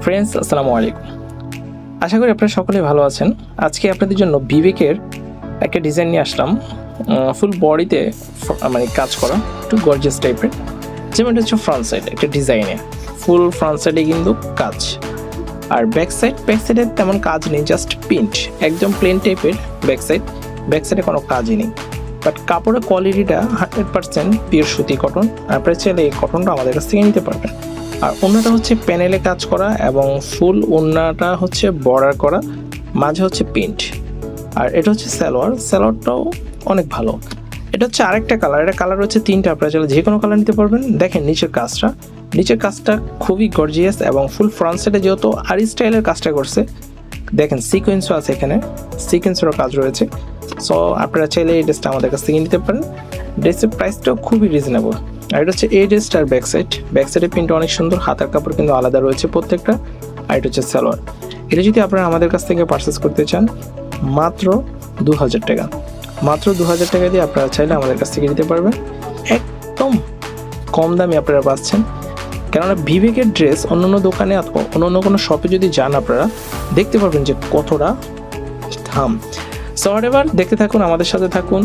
Friends, আসসালামু আলাইকুম। আশা করি আপনারা সকলেই ভালো আছেন। আজকে আপনাদের জন্য বিবেকের একটা ডিজাইন নিয়ে আসলাম, ফুল বডিতে মানে কাজ করা, একটু গর্জিয়াস টাইপের। যেমন এটা হচ্ছে ফ্রন্ট সাইড একটা ডিজাইনে, ফুল ফ্রন্ট সাইডে কিন্তু কাজ। আর ব্যাক সাইডে তেমন কাজ নেই, জাস্ট প্রিন্ট, একদম প্লেন টাইপের ব্যাক সাইডে কোনো কাজই নেই। বাট কাপড়ের কোয়ালিটিটা 100% পিওর সুতি কটন। আপনারা চাইলে এই কটনটা আমাদের কাছ থেকে নিতে পারবেন। আর ওড়নাটা হচ্ছে প্যানেলে কাজ করা এবং ফুল ওড়নাটা হচ্ছে বর্ডার করা, মাঝে হচ্ছে প্রিন্ট। আর এটা হচ্ছে সালোয়ারটাও অনেক ভালো। এটা হচ্ছে আরেকটা কালার, এটা কালার হচ্ছে 3টা, আপনারা চাইলে যে কোনো কালার নিতে পারবেন। দেখেন নিচের কাজটা খুবই গর্জিয়াস এবং ফুল ফ্রন্ট সাইডে যেহেতু আরি স্টাইলের কাজটা করছে, দেখেন সিকোয়েন্সও আছে, এখানে সিকোয়েন্সেরও কাজ রয়েছে। সো আপনারা চাইলে এই ড্রেসটা আমাদের কাছ থেকে নিতে পারেন। ড্রেসের প্রাইসটাও খুবই রিজনেবল। আর এটা হচ্ছে এই ড্রেসটার ব্যাক সাইডের প্রিন্ট অনেক সুন্দর, হাতার কাপড় কিন্তু আলাদা রয়েছে প্রত্যেকটা। আর এটা হচ্ছে সালোয়ার। এটা যদি আপনারা আমাদের কাছ থেকে পারচেস করতে চান মাত্র 2000 টাকা, মাত্র 2000 টাকা দিয়ে আপনারা চাইলে আমাদের কাছ থেকে নিতে পারবেন। একদম কম দামে আপনারা পাচ্ছেন। কেননা বিবেকের ড্রেস অন্যান্য দোকানে অথবা অন্য কোনো শপে যদি যান আপনারা দেখতে পারবেন যে কতটা দাম। সো এবার দেখতে থাকুন, আমাদের সাথে থাকুন।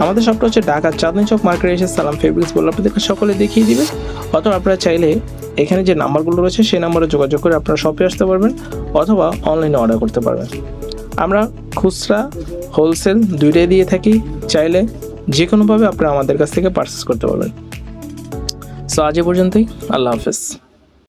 আমাদের শপটা হচ্ছে ঢাকা চাঁদনী চক মার্কেটে এসে সালাম ফেব্রিক্স বলে আপনাদেরকে সকলে দেখিয়ে দিবে। অথবা আপনারা চাইলে এখানে যে নাম্বারগুলো রয়েছে সেই নাম্বারে যোগাযোগ করে আপনারা শপে আসতে পারবেন অথবা অনলাইনে অর্ডার করতে পারবেন। আমরা খুচরা হোলসেল দুইটাই দিয়ে থাকি, চাইলে যে কোনোভাবে আপনারা আমাদের কাছ থেকে পারচেস করতে পারবেন। সো আজ এ পর্যন্তই, আল্লাহ হাফেজ।